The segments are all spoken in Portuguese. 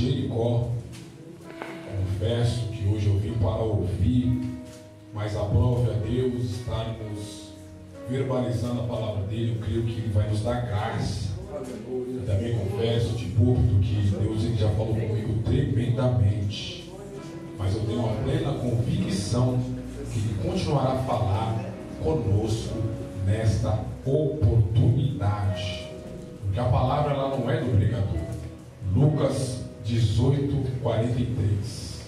Jericó. Confesso que hoje eu vim para ouvir, mas aprove a Deus estarmos verbalizando a palavra dele. Eu creio que ele vai nos dar graça. Eu também confesso de público que Deus ele já falou comigo tremendamente, mas eu tenho uma plena convicção que ele continuará a falar conosco nesta oportunidade, porque a palavra ela não é do pregador. Lucas 18:43.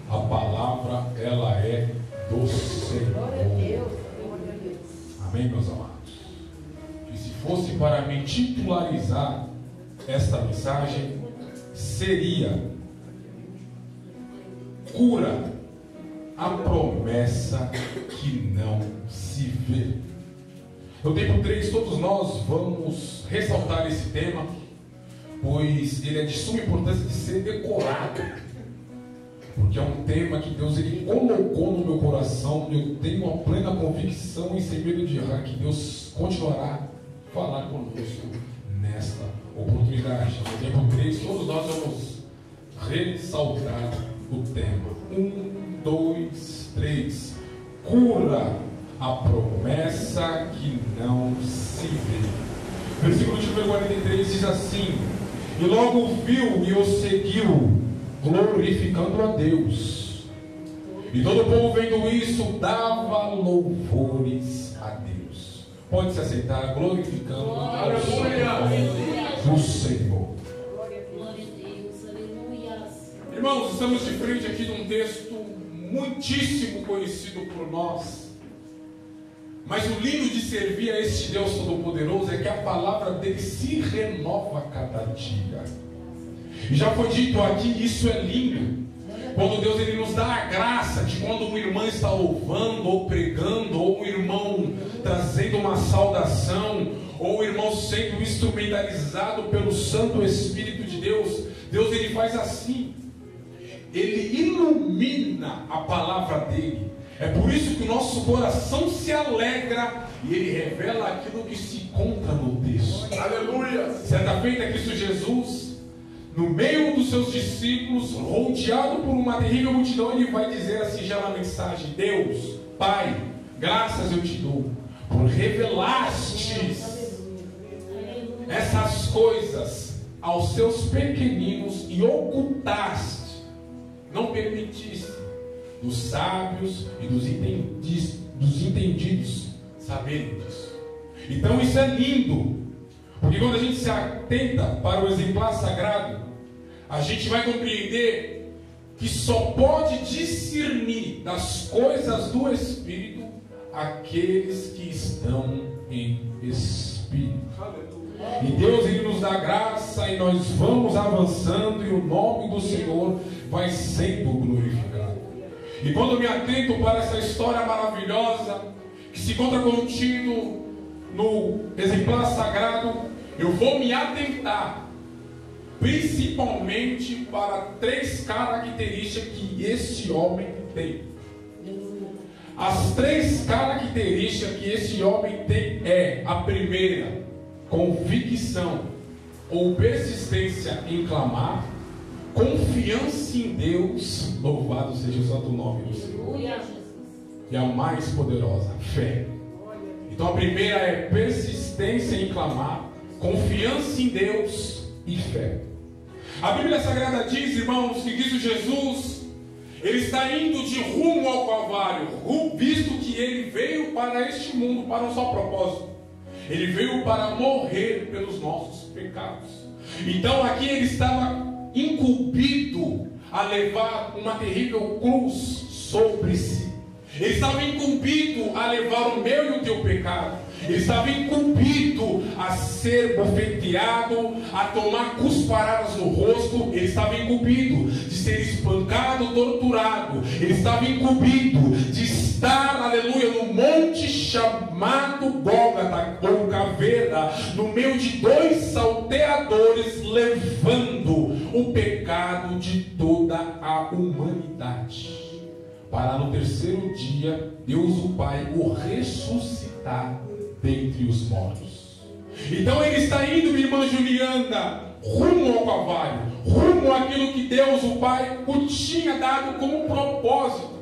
A palavra ela é do Senhor. Amém, meus amados? E se fosse para me titularizar esta mensagem, seria: cura, a promessa que não se vê. No tempo 3, todos nós vamos ressaltar esse tema, pois ele é de suma importância de ser decorado, porque é um tema que Deus ele colocou no meu coração, e eu tenho uma plena convicção e sem medo de errar que Deus continuará a falar conosco nesta oportunidade. No tempo 3, todos nós vamos ressaltar o tema. 1, 2, 3. Cura, a promessa que não se vê. Versículo de número 43 diz assim: e logo viu e o seguiu, glorificando a Deus. E todo o povo vendo isso, dava louvores a Deus. Pode se aceitar, glorificando ao Senhor, o Senhor. Irmãos, estamos de frente aqui de um texto muitíssimo conhecido por nós. Mas o lindo de servir a este Deus Todo-Poderoso é que a palavra dele se renova a cada dia. E já foi dito aqui, isso é lindo. Quando Deus ele nos dá a graça de quando uma irmã está louvando ou pregando, ou um irmão trazendo uma saudação, ou o irmão sendo instrumentalizado pelo Santo Espírito de Deus, Deus ele faz assim. Ele ilumina a palavra dele. É por isso que o nosso coração se alegra e ele revela aquilo que se encontra no texto. Aleluia! Certa feita, Cristo Jesus, no meio dos seus discípulos, rodeado por uma terrível multidão, ele vai dizer a singela mensagem: Deus, Pai, graças eu te dou, por revelastes essas coisas aos seus pequeninos e ocultaste, não permitiste dos sábios e dos entendidos saberem disso. Então isso é lindo, porque quando a gente se atenta para o exemplar sagrado, a gente vai compreender que só pode discernir das coisas do Espírito aqueles que estão em Espírito. E Deus ele nos dá graça e nós vamos avançando e o nome do Senhor vai sendo glorificado. E quando eu me atento para essa história maravilhosa que se encontra contido no exemplar sagrado, eu vou me atentar principalmente para 3 características que este homem tem. As 3 características que este homem tem é: a primeira, convicção ou persistência em clamar, confiança em Deus, louvado seja o santo nome do Senhor, e a mais poderosa, fé. Então a primeira é persistência em clamar, confiança em Deus e fé. A Bíblia Sagrada diz, irmãos, que Cristo Jesus, ele está indo de rumo ao Calvário, visto que ele veio para este mundo para um só propósito: ele veio para morrer pelos nossos pecados. Então aqui ele estava incumbido a levar uma terrível cruz sobre si. Ele estava incumbido a levar o meu e o teu pecado. Ele estava incumbido a ser bofeteado, a tomar cusparadas no rosto. Ele estava incumbido de ser espancado, torturado. Ele estava incumbido de estar, aleluia, no monte chamado Gólgota, ou caveira, no meio de 2 salteadores, levando o pecado de toda a humanidade, para no 3º dia Deus o Pai o ressuscitar dentre os mortos. Então ele está indo, minha irmã Juliana, rumo ao Calvário, rumo àquilo que Deus, o Pai, o tinha dado como propósito.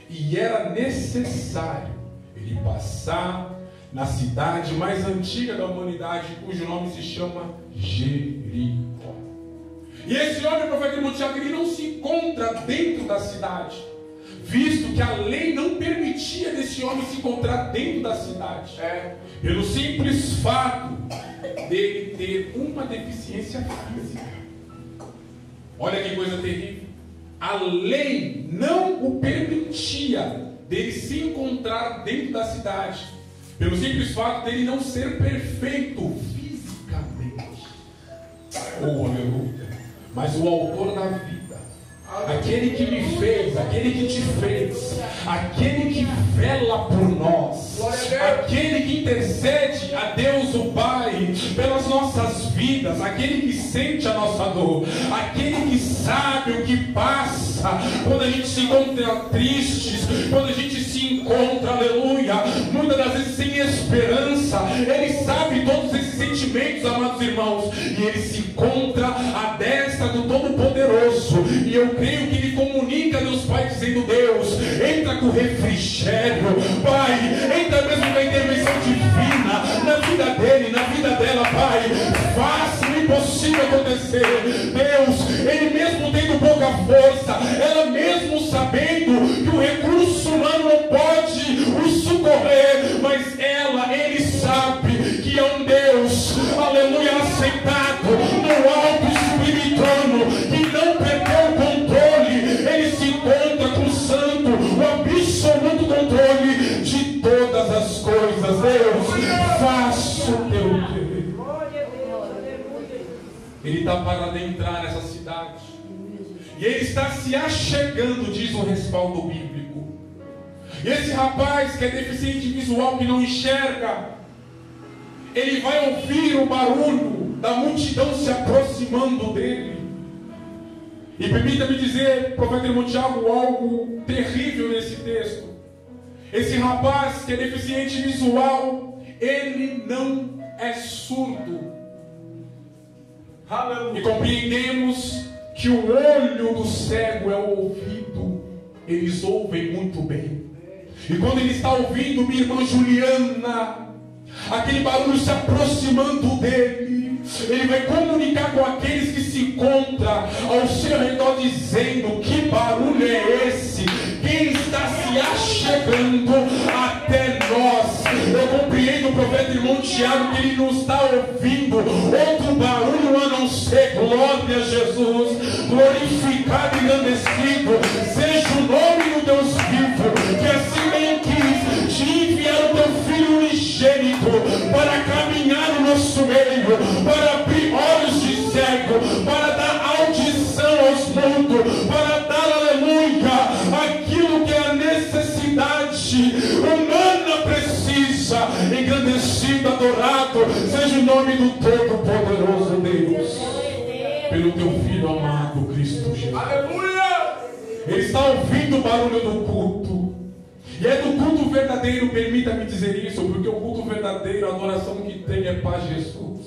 E era necessário ele passar na cidade mais antiga da humanidade, cujo nome se chama Jericó. E esse homem, o profeta irmão Tiago, ele não se encontra dentro da cidade, visto que a lei não permitia desse homem se encontrar dentro da cidade, pelo simples fato dele ter uma deficiência física. Olha que coisa terrível. A lei não o permitia dele se encontrar dentro da cidade, pelo simples fato dele não ser perfeito fisicamente. Oh, aleluia. Mas o autor da vida, aquele que me fez, aquele que te fez, aquele que vela por nós, aquele que intercede a Deus o Pai pelas nossas vidas, aquele que sente a nossa dor, aquele que sabe o que passa quando a gente se encontra tristes, quando a gente se encontra, aleluia, muitas das vezes sem esperança. Ele sabe todos esses sentimentos, amados irmãos, e ele se encontra à destra do Todo-Poderoso. E eu creio que ele comunica a Deus Pai dizendo: Deus, entra com refrigério, Pai, entra mesmo com a intervenção divina na vida dele, na vida dela, Pai, faça o impossível acontecer. Deus, ele mesmo tendo pouca força, ela mesmo sabendo que o recurso humano não pode o socorrer, mas ele sabe que é um Deus, aleluia, aceitado no alto espirituano, que não perdeu o controle. Ele se encontra com o santo, o absoluto controle de todas as coisas. Deus, faça o teu querer. Ele está para adentrar nessa cidade, e ele está se achegando, diz o respaldo bíblico. E esse rapaz que é deficiente visual, que não enxerga, ele vai ouvir o barulho da multidão se aproximando dele. E permita-me dizer, profeta irmão Tiago, algo terrível nesse texto. Esse rapaz que é deficiente visual, ele não é surdo. E compreendemos que o olho do cego é o ouvido. Eles ouvem muito bem. E quando ele está ouvindo, minha irmã Juliana, aquele barulho se aproximando dele, ele vai comunicar com aqueles que se encontram ao seu redor, dizendo: que barulho é esse? Quem está se achegando até nós? Eu compreendo, profeta irmão Tiago, que ele não está ouvindo outro barulho a não ser glória a Jesus, glorificado e engrandecido seja o nome do Deus vivo, que assim bem quis te enviar o teu Filho unigênito para caminhar no nosso meio, para abrir olhos de cego, para dar audição aos mudos, para dar, aleluia, aquilo que é a necessidade humana precisa. Engrandecido, adorado seja o nome do Todo-Poderoso Deus, pelo teu Filho amado Cristo Jesus. Aleluia! Ele está ouvindo o barulho do culto, e é do culto verdadeiro, permita-me dizer isso, porque o culto verdadeiro, a adoração que tem é para Jesus.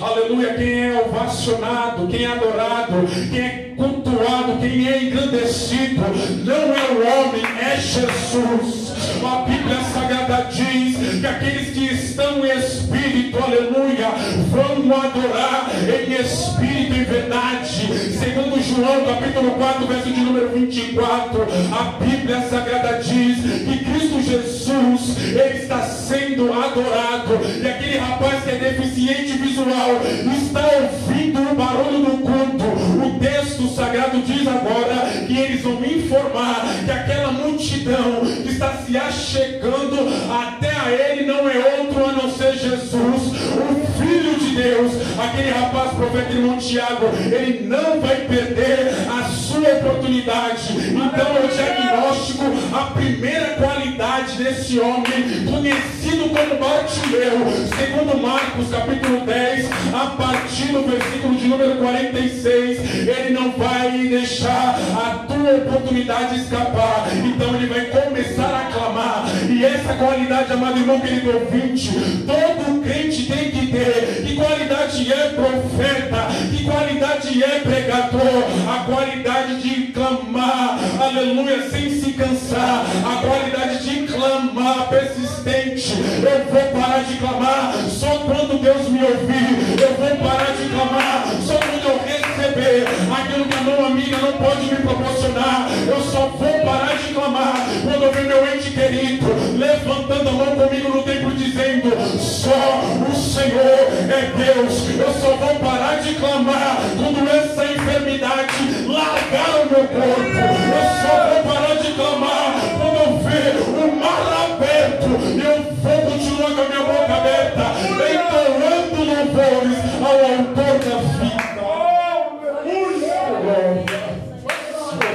Aleluia, quem é ovacionado, quem é adorado, quem é cultuado, quem é engrandecido, não é o homem, é Jesus. A Bíblia Sagrada diz que aqueles que estão em espírito, aleluia, vão adorar em espírito e verdade. Segundo João, capítulo 4, verso de número 24, a Bíblia Sagrada diz que Cristo Jesus, ele está sendo adorado. E aquele rapaz que é deficiente visual está ouvindo o barulho do culto. O texto sagrado diz agora que eles vão informar que aquela multidão que está se achegando até a ele não é outro a não ser Jesus, o Filho de Deus. Aquele rapaz, profeta irmão Tiago, ele não vai perder a sua oportunidade. Então é o diagnóstico, a primeira qualidade desse homem, conhecido como Bartimeu, segundo Marcos capítulo 10, a partir do versículo de número 46, ele não vai deixar a tua oportunidade escapar. Então ele vai começar a clamar. E essa qualidade, amado irmão, querido ouvinte, todo crente tem que ter ser, que qualidade é profeta, que qualidade é pregador, a qualidade de clamar, aleluia, sem se cansar, a qualidade de clamar persistente. Eu vou parar de clamar só quando Deus me ouvir, eu vou parar de clamar só quando eu receber aquilo que a mão amiga não pode me proporcionar. Eu só vou parar de clamar quando eu ver meu ente querido levantando a mão comigo no templo dizendo: só o Senhor é Deus. Eu só vou parar de clamar quando essa enfermidade largar o meu corpo. Eu só vou parar de clamar quando eu ver o mar aberto. Eu vou continuar com a minha boca aberta, entoando louvores ao autor da vida.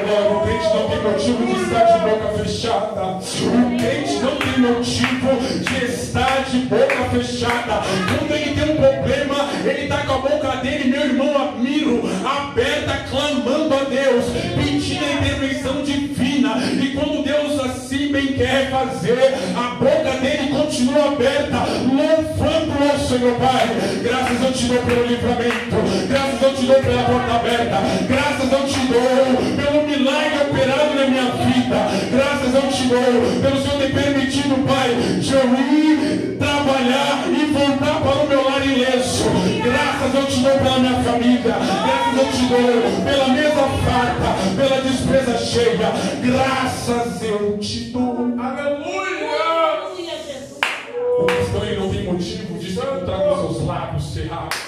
O crente não tem motivo de estar de boca fechada. O crente não tem motivo de estar de boca fechada. Quando ele tem um problema, ele está com a boca dele, meu irmão Amiro, aberta, clamando a Deus, pedindo a intervenção divina. E quando Deus assim bem quer fazer, a boca dele continua aberta, louvando ao Senhor. Pai, graças eu te dou pelo livramento, graças eu te dou pela porta aberta, graças eu te dou pelo milagre operado na minha vida, graças eu te dou pelo Senhor ter permitido, Pai, de eu ir trabalhar e voltar para o meu lar ileso. Graças eu te dou pela minha família, graças eu te dou pela mesa farta, pela despesa cheia, graças eu te dou. Aleluia! O cristão ele não tem motivo de se encontrar com seus lábios cerrados.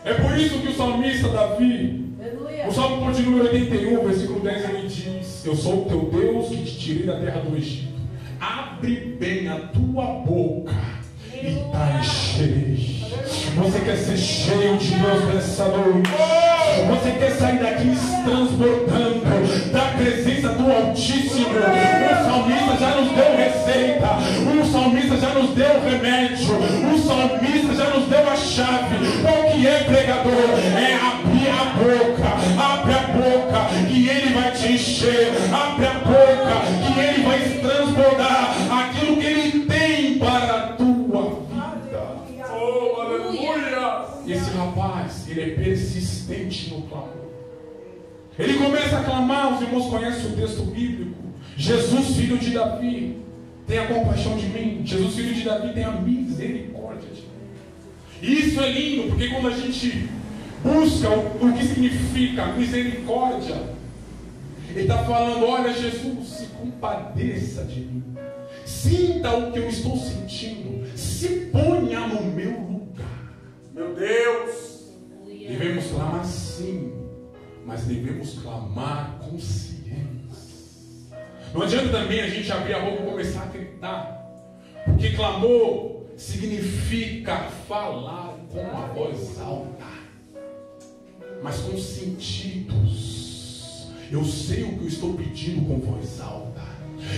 É por isso que o salmista Davi, o Salmo de número 81, versículo 10, ele diz: eu sou o teu Deus que te tirei da terra do Egito. Abre bem a tua boca e tá cheio. Você quer ser cheio de Deus nessa noite? Você quer sair daqui transbordando da presença do Altíssimo? O salmista já nos deu receita, o salmista já nos deu remédio, o salmista já nos deu a chave. O que é pregador? É abrir a boca. Abre a boca que ele vai te encher. Abre a boca que ele vai transbordar aquilo que ele tem para a tua vida. Oh, aleluia! Esse rapaz, ele é persistente no clamor. Ele começa a clamar. Os irmãos conhecem o texto bíblico. Jesus, filho de Davi, tenha compaixão de mim. Jesus, filho de Davi, tenha misericórdia de mim. E isso é lindo, porque quando a gente busca o que significa misericórdia, ele está falando: olha, Jesus, se compadeça de mim, sinta o que eu estou sentindo, se ponha no meu lugar. Meu Deus! Devemos clamar sim, mas devemos clamar com ciência. Não adianta também a gente abrir a boca e começar a gritar, porque clamor significa falar com a voz alta, mas com sentidos. Eu sei o que eu estou pedindo com voz alta,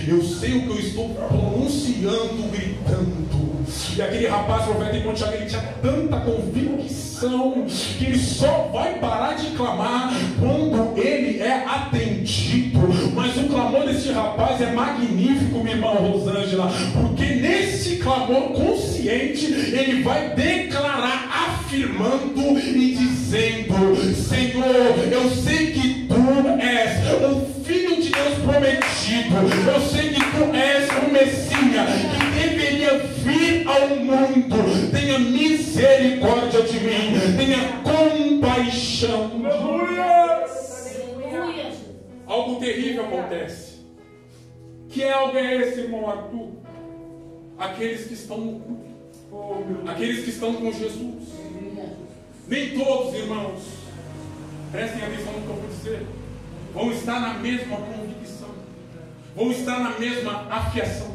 eu sei o que eu estou pronunciando, gritando. E aquele rapaz, profeta de Monte Alegre, ele tinha tanta convicção que ele só vai parar de clamar quando ele é atendido. Mas o clamor desse rapaz é magnífico, minha irmã Rosângela, porque nesse clamor consciente ele vai declarar, afirmando e dizendo: Senhor, eu sei que tu és o Filho de Deus prometido, eu sei que tu és o Messias que deveria vir ao mundo. Tenha misericórdia de mim, tenha compaixão. Algo terrível acontece. Que algo é esse, irmão Arthur? Aqueles que estão no culto, aqueles que estão com Jesus. Nem todos, irmãos, prestem atenção no que eu vou dizer, vão estar na mesma convicção, vão estar na mesma afiação,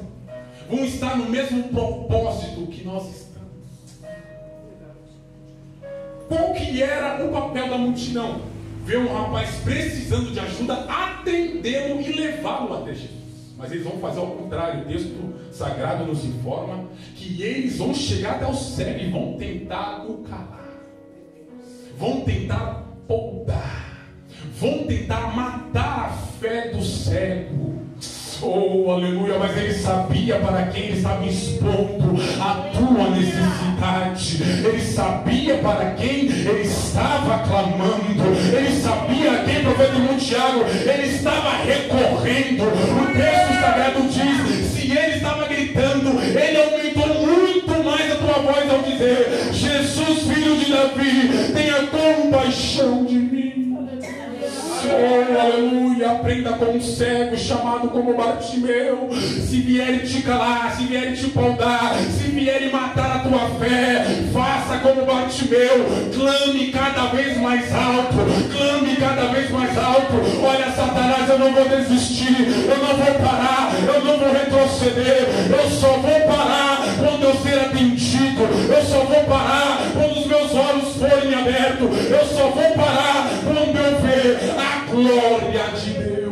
vão estar no mesmo propósito que nós estamos. Qual que era o papel da multidão? Ver um rapaz precisando de ajuda, atendê-lo e levá-lo até Jesus. Mas eles vão fazer ao contrário. O texto sagrado nos informa que eles vão chegar até o cego e vão tentar o calar, vão tentar podar, vão tentar matar a fé do cego. Oh, aleluia, mas ele sabia para quem ele estava expondo a tua necessidade. Ele sabia para quem ele estava clamando. Ele sabia a quem, profeta irmão Tiago, ele estava recorrendo. O texto sagrado diz, se ele estava gritando, ele aumentou muito mais a tua voz ao dizer, Jesus, filho de Davi, tenha compaixão de mim. Oh, aleluia, aprenda com um cego chamado como Bartimeu. Se vierem te calar, se vierem te podar, se vierem matar a tua fé, faça como Bartimeu, clame cada vez mais alto, clame cada vez mais alto. Olha, Satanás, eu não vou desistir, eu não vou parar, eu não vou retroceder, eu só vou parar quando eu ser atendido, eu só vou parar quando os meus olhos forem abertos, eu só vou parar quando eu ver a glória de Deus.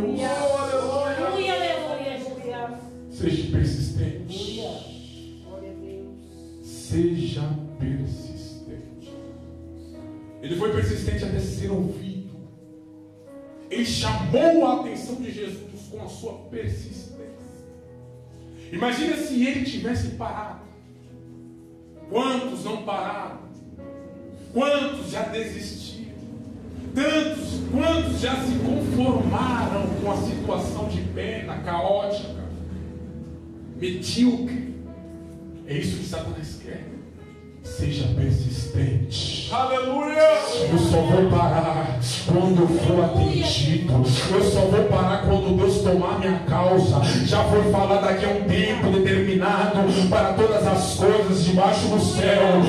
Seja persistente. Seja persistente. Ele foi persistente até ser ouvido. Ele chamou a atenção de Jesus com a sua persistência. Imagina se ele tivesse parado. Quantos não pararam? Quantos já desistiram? Quantos já se conformaram com a situação de pena, caótica, medíocre? É isso que Satanás quer. Seja persistente. Aleluia! Eu só vou parar quando eu for atendido. Eu só vou parar quando Deus tomar minha causa. Já foi falado daqui a um tempo determinado para todas as coisas debaixo do céu.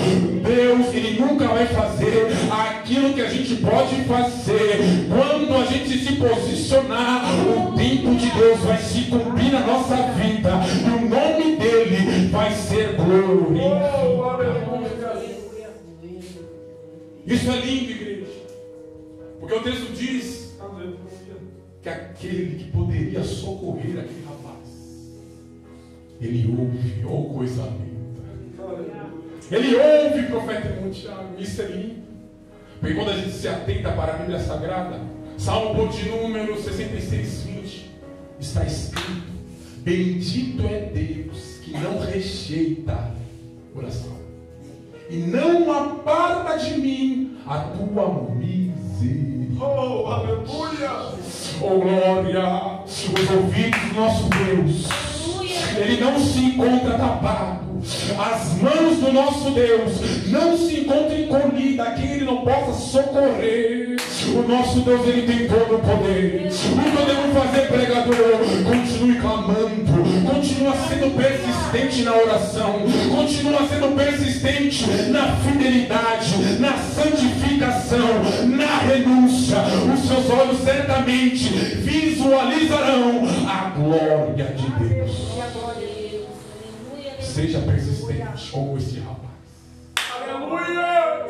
Deus, Ele nunca vai fazer aquilo que a gente pode fazer. Quando a gente se posicionar, o tempo de Deus vai se cumprir na nossa vida. E o nome dEle vai ser glorificado. Isso é lindo, igreja. Porque o texto diz que aquele que poderia socorrer aquele rapaz, ele ouve, oh coisa linda. Ele ouve, profeta irmão Tiago. Isso é lindo. Porque quando a gente se atenta para a Bíblia Sagrada, Salmo de número 66, 20, está escrito: bendito é Deus que não rejeita oração e não aparta de mim a tua misericórdia. Oh, aleluia! Oh, glória! Os ouvidos do nosso Deus, Ele não se encontra tapado. As mãos do nosso Deus não se encontram encolhidas, a quem Ele não possa socorrer. O nosso Deus, Ele tem todo o poder. O que podemos fazer, pregador? Continue clamando, continua sendo persistente na oração, continua sendo persistente na fidelidade, na santificação, na renúncia. Os seus olhos certamente visualizarão a glória de Deus. Seja persistente como esse rapaz. Aleluia!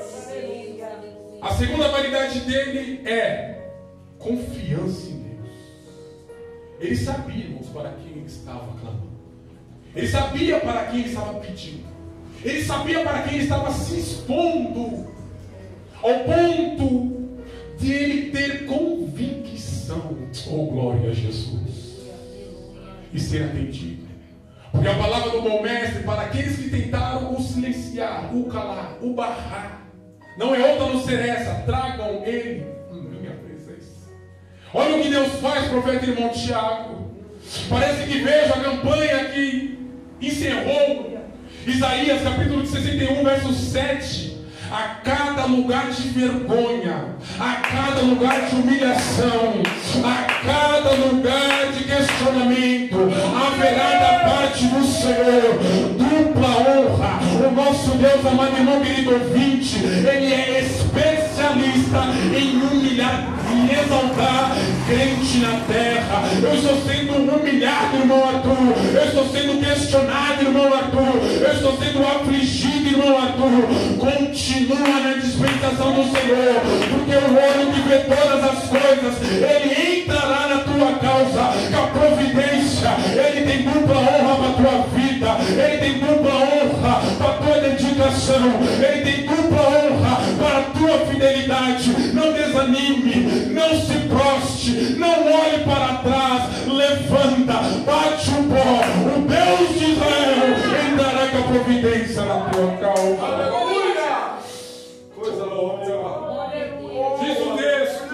A segunda qualidade dele é confiança em Deus. Ele sabia, irmãos, para quem ele estava clamando. Ele sabia para quem ele estava pedindo. Ele sabia para quem ele estava se expondo, ao ponto de ele ter convicção, oh glória a Jesus, e ser atendido. Porque a palavra do bom mestre, para aqueles que tentaram o silenciar, o calar, o barrar, não é outra a não ser essa: tragam ele em minha presença. Olha o que Deus faz, profeta irmão Tiago. Parece que vejo a campanha que encerrou. Isaías capítulo 61, verso 7. A cada lugar de vergonha, a cada lugar de humilhação, a cada lugar de questionamento, haverá da parte do Senhor dupla honra. O nosso Deus, amado irmão querido ouvinte, Ele é especialista em humilhar e exaltar crente na terra. Eu estou sendo humilhado, irmão Arthur. Eu estou sendo questionado, irmão Arthur. Eu estou sendo afligido, irmão Arthur. Continua na dispensação do Senhor, porque o olho que vê todas as coisas, Ele entrará na tua causa com a providência. Ele tem dupla honra para a tua vida, Ele tem dupla honra para a tua dedicação, Ele tem dupla honra para a tua fidelidade. Não desanime, não se proste, levante, não olhe para trás, levanta, bate o pó, o Deus de Israel entrará com a providência na tua causa. Aleluia! Coisa boa. Diz o texto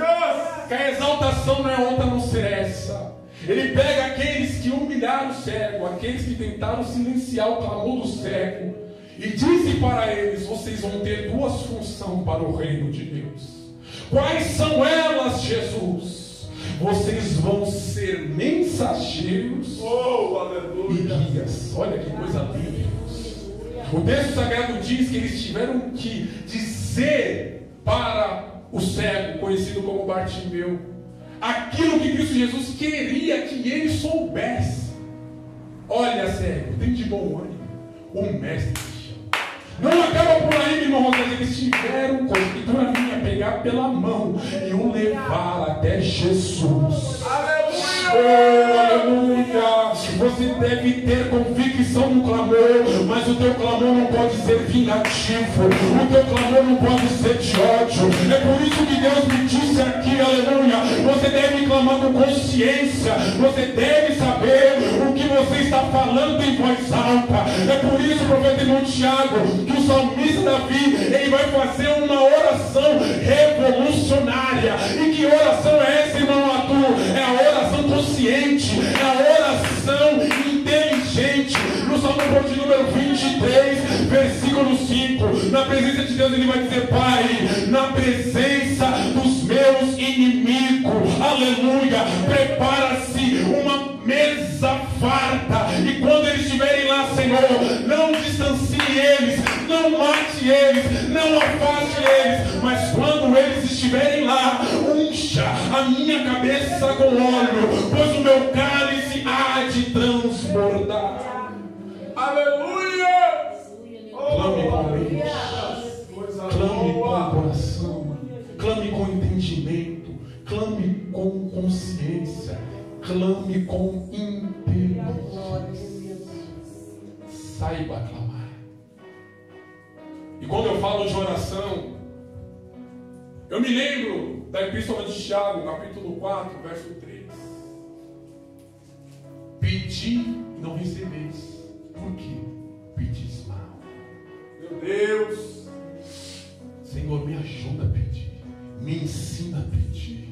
que a exaltação não é outra a não ser essa. Ele pega aqueles que humilharam o cego, aqueles que tentaram silenciar o clamor do cego, e disse para eles: vocês vão ter duas funções para o reino de Deus. Quais são elas, Jesus? Vocês vão ser mensageiros e guias. Olha que coisa linda. O texto sagrado diz que eles tiveram que dizer para o cego, conhecido como Bartimeu, aquilo que Cristo Jesus queria que ele soubesse. Olha, cego, tem de bom ânimo, o mestre te chama. Não acaba por aí, meu irmão, mas eles tiveram com a escritura minha pegar pela mão e o levar até Jesus. Aleluia! Você deve ter convicção no clamor, mas o teu clamor não pode ser vingativo, o teu clamor não pode ser de ódio. É por isso que Deus me disse aqui, aleluia, você deve clamar com consciência, você deve saber o que você está falando em voz alta. É por isso, profeta irmão Tiago, que o salmista Davi, ele vai fazer uma oração revolucionária. E que oração é essa, irmão Arthur? É a oração consciente, é a oração inteligente. No Salmo de número 23, versículo 5, na presença de Deus ele vai dizer: Pai, na presença dos meus inimigos, aleluia, prepara-se uma mesa farta, e quando eles estiverem lá, Senhor, não distancie eles, não mate eles, não afaste eles, mas quando eles estiverem lá, unja a minha cabeça com óleo, pois o meu cálice há de transbordar. Aleluia! Clame com mente, clame com coração, clame com entendimento, clame com consciência, clame com inteligência. Saiba clamar. E quando eu falo de oração, eu me lembro da Epístola de Tiago, capítulo 4, verso 3. Pedi e não recebeis. Por quê? Pedis mal. Meu Deus! Senhor, me ajuda a pedir. Me ensina a pedir.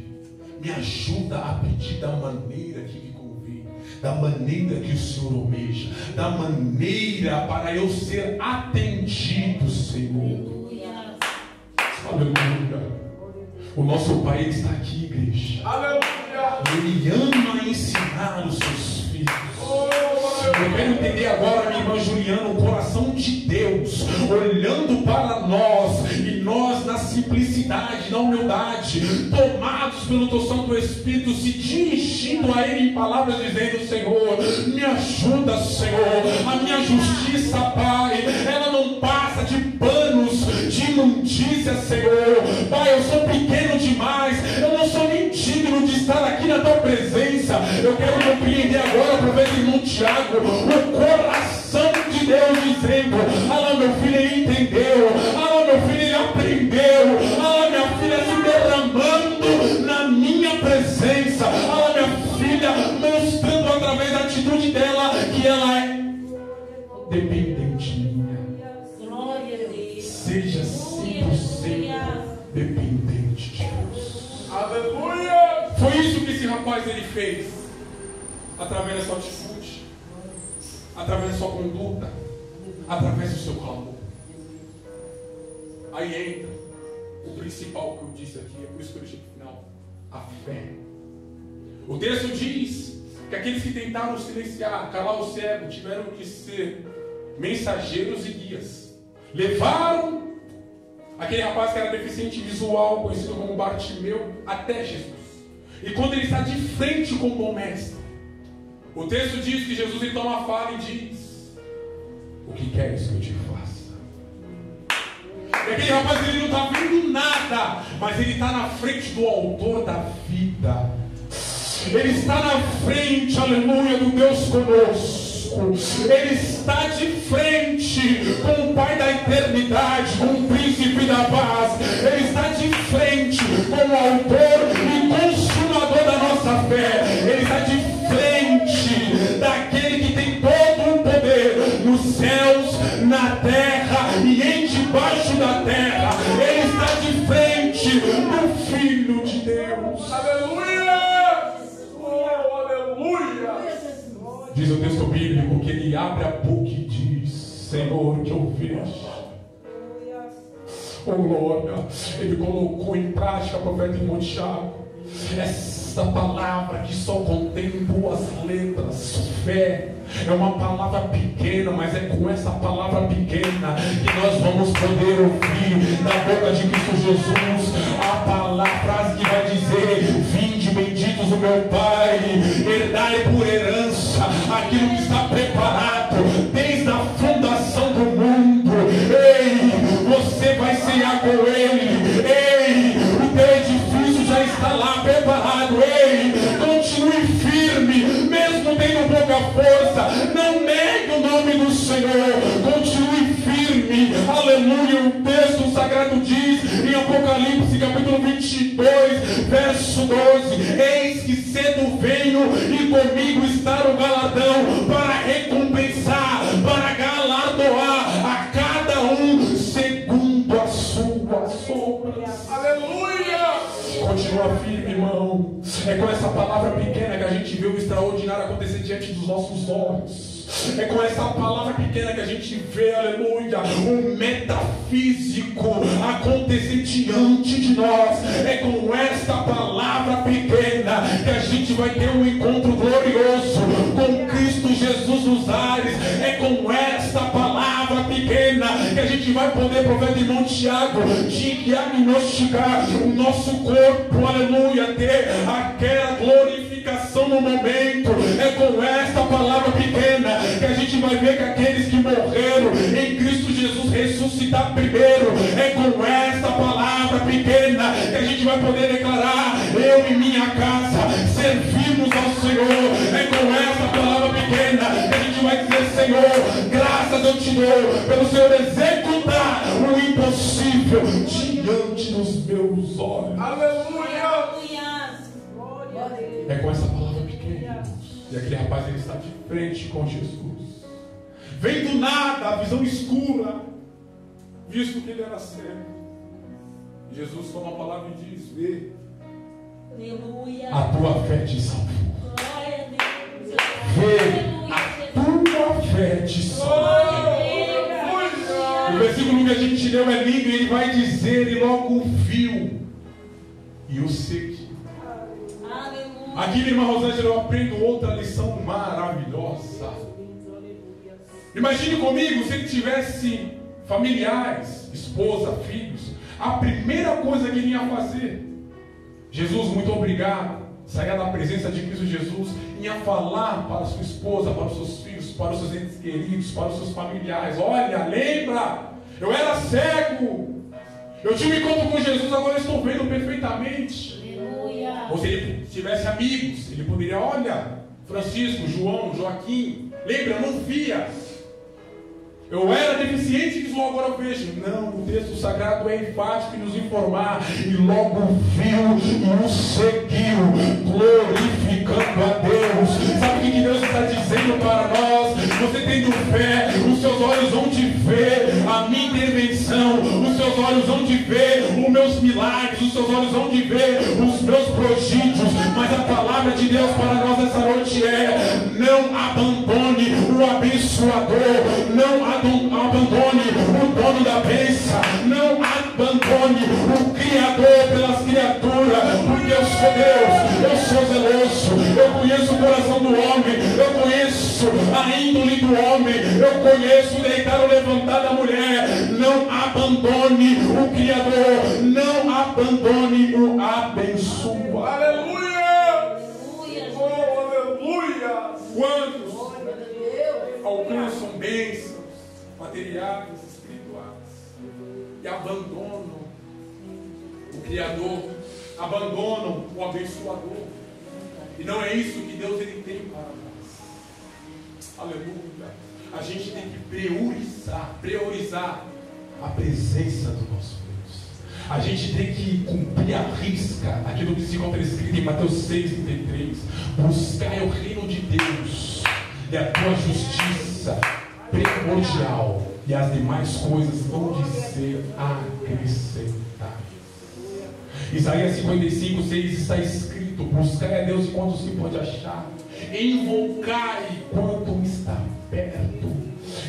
Me ajuda a pedir da maneira que me convém, da maneira que o Senhor almeja, da maneira para eu ser atendido, Senhor. Aleluia. O nosso Pai está aqui, igreja. Aleluia! Ele ama ensinar os seus filhos. Eu quero entender agora, minha irmã Juliana, o coração de Deus olhando para nós, e nós na simplicidade, na humildade, tomados pelo teu Santo Espírito, se dirigindo a Ele em palavras, dizendo: Senhor, me ajuda, Senhor, a minha justiça, Pai, ela não passa de panos de imundícia, Senhor. Pai, eu sou pequeno demais, eu não sou nem digno de estar aqui na tua presença. Eu quero compreender agora, profeta irmão Tiago, o coração de Deus dizendo: ah, meu filho, ele entendeu, ah, meu filho, ele aprendeu, ah, minha filha se derramando na minha presença, ah, minha filha mostrando através da atitude dela que ela é dependente minha. Seja 100% dependente de Deus. Aleluia! Foi isso que esse rapaz ele fez, através da sua atitude, através da sua conduta, através do seu clamor. Aí entra o principal que eu disse aqui, é por isso que eu deixei para o final: a fé. O texto diz que aqueles que tentaram silenciar, calar o cego, tiveram que ser mensageiros e guias. Levaram aquele rapaz que era deficiente visual, conhecido como Bartimeu, até Jesus. E quando ele está de frente com o bom mestre, o texto diz que Jesus então a fala e diz: o que queres que eu te faça? E aquele rapaz, ele não está vendo nada, mas ele está na frente do autor da vida. Ele está na frente, aleluia, do Deus conosco. Ele está de frente com o Pai da eternidade, com o príncipe da paz. Ele está de frente com o autor e consumador da Deus. Aleluia! Oh, aleluia! Diz o texto bíblico que ele abre a boca e diz: Senhor, que eu vejo. Oh glória, ele colocou em prática, profeta irmão Tiago, essa palavra que só contém 2 letras, fé. É uma palavra pequena, mas é com essa palavra pequena que nós vamos poder ouvir da boca de Cristo Jesus a palavra, a frase que vai dizer: vinde benditos do meu Pai, herdai por herança aquilo que está preparado desde a fundação do mundo. Ei, você vai cear com Ele. Ei, o teu edifício já está lá preparado. Ei, continue firme, mesmo tendo pouca força. Não negue o nome do Senhor. Continue firme. Aleluia. O texto sagrado diz em Apocalipse capítulo 22, verso 12: eis que cedo venho e comigo está o galardão para recompensar, para galardoar a cada um segundo as suas obras. Aleluia! Continua firme, irmão. É com essa palavra pequena que a gente vê o extraordinário acontecer diante dos nossos olhos. É com essa palavra pequena que a gente vê, aleluia, o metafísico acontecer diante de nós. É com esta palavra pequena que a gente vai ter um encontro glorioso com Cristo Jesus nos ares. É com esta palavra pequena que a gente vai poder, profeta irmão Tiago, diagnosticar o nosso corpo, aleluia, ter aquela glorificação no momento. É com esta palavra pequena que a gente vai ver que aqueles que morreram em Cristo Jesus ressuscitar primeiro. É com esta palavra pequena que a gente vai poder declarar: eu e minha casa servimos ao Senhor. É com esta palavra pequena que a gente vai dizer: Senhor, graças eu te dou pelo Senhor executar o impossível diante dos meus olhos. Aleluia! É com essa palavra pequena. E aquele rapaz, ele está de frente com Jesus. Vem do nada, a visão escura, visto que ele era cego. Jesus toma a palavra e diz: vê, a tua fé te salvou. Vê, a tua fé te salvou. O versículo que a gente leu é lindo, e ele vai dizer: e logo viu e o seguiu. Aqui, irmã Rosângela, eu aprendo outra lição maravilhosa. Imagine comigo se ele tivesse familiares, esposa, filhos. A primeira coisa que ele ia fazer: Jesus, muito obrigado. Saia da presença de Cristo Jesus, ia falar para sua esposa, para os seus filhos, para os seus entes queridos, para os seus familiares: olha, lembra, eu era cego, eu tive encontro com Jesus, agora eu estou vendo perfeitamente. Aleluia. Ou se ele tivesse amigos, ele poderia: olha, Francisco, João, Joaquim, lembra, eu não via, eu era deficiente visual, agora eu vejo. Não, o texto sagrado é enfático em nos informar: e logo viu e o seguiu, glorificando a Deus. Sabe o que Deus está dizendo para nós? Você tendo fé, os seus olhos vão te ver a minha intervenção, os seus olhos vão te ver os meus milagres, os seus olhos vão te ver os meus prodígios. Mas a palavra de Deus para nós essa noite é: não abandone o abençoador, não abandone o dono da bênção, não abandone o Criador pelas criaturas, porque eu sou Deus, eu sou zeloso, eu conheço o coração do homem, eu conheço a índole do homem, eu conheço o deitar ou levantar da mulher. Não abandone o Criador, não abandone o abençoador. Aleluia! Oh, aleluia! Quantos alcançam bênçãos materiais, espirituais, e abandonam o Criador, abandonam o abençoador? E não é isso que Deus ele tem para nós. Aleluia. A gente tem que priorizar a presença do nosso Deus. A gente tem que cumprir a risca aquilo que se encontra escrito em Mateus 6,33. Buscai o reino de Deus e a tua justiça primordial, e as demais coisas vão de ser acrescentadas. Isaías 55:6 está escrito: buscai a Deus enquanto se pode achar, invocai enquanto está perto.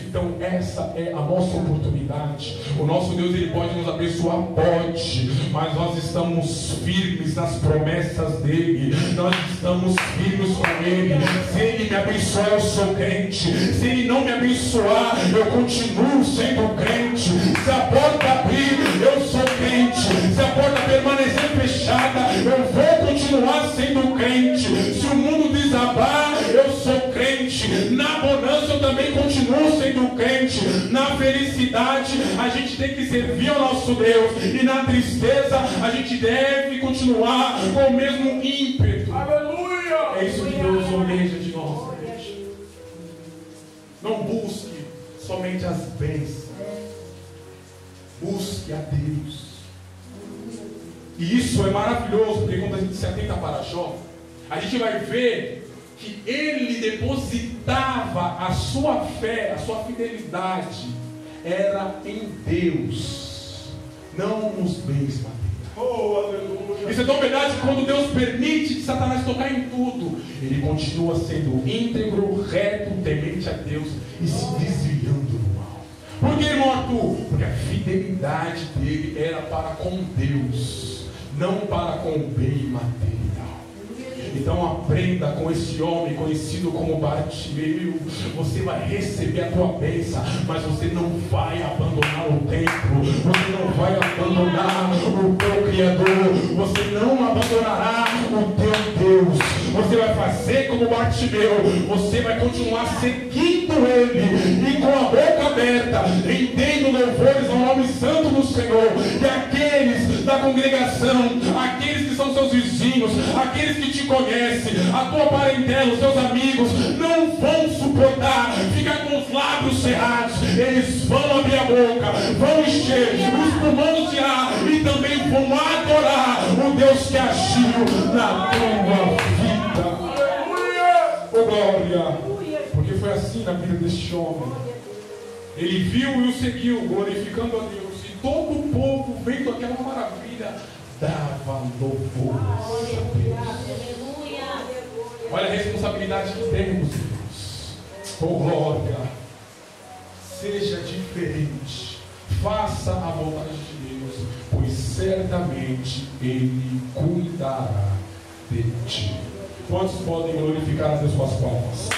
Então essa é a nossa oportunidade. O nosso Deus, Ele pode nos abençoar, pode, mas nós estamos firmes nas promessas dEle, nós estamos firmes com Ele. Se Ele me abençoar, eu sou crente. Se Ele não me abençoar, eu continuo sendo crente. Se a porta abrir, eu sou crente. Se a porta permanecer fechada, eu vou continuar sendo crente. Se o mundo desabar, eu sou crente. Na bonança eu também continuo sendo crente. Na felicidade a gente tem que servir ao nosso Deus, e na tristeza a gente deve continuar com o mesmo ímpeto. Aleluia! É isso que Deus almeja de nós, igreja. Não busque somente as bênçãos, busque a Deus. E isso é maravilhoso, porque quando a gente se atenta para Jó, a gente vai ver que ele depositava a sua fé, a sua fidelidade, era em Deus, não nos bens materiais. Oh, aleluia! Isso é tão verdade que quando Deus permite que Satanás tocar em tudo, ele continua sendo íntegro, reto, temente a Deus e se desviando do mal. Por que, irmão Arthur? Porque a fidelidade dele era para com Deus, não para com o bem material. Então aprenda com esse homem conhecido como Bartimeu. Você vai receber a tua bênção, mas você não vai abandonar o templo, você não vai abandonar o teu Criador, você não abandonará o teu Deus. Você vai fazer como Bartimeu, você vai continuar seguindo Ele, e com a boca aberta, rendendo louvores ao nome santo do Senhor. E aqueles da congregação, aqueles que são seus vizinhos, aqueles que te conhecem, a tua parentela, os teus amigos, não vão suportar ficar com os lábios cerrados. Eles vão abrir a boca, vão encher os pulmões de ar, e também vão adorar o Deus que agiu na tua vida. Oh, glória! Porque foi assim na vida deste homem. Ele viu e o seguiu, glorificando a Deus, e todo o povo, vendo aquela maravilha, dava louvores a Deus. Olha a responsabilidade que temos, Deus. Oh, glória! Seja diferente, faça a vontade de Deus, pois certamente Ele cuidará de ti. Quantos podem glorificar a Deus com as palmas?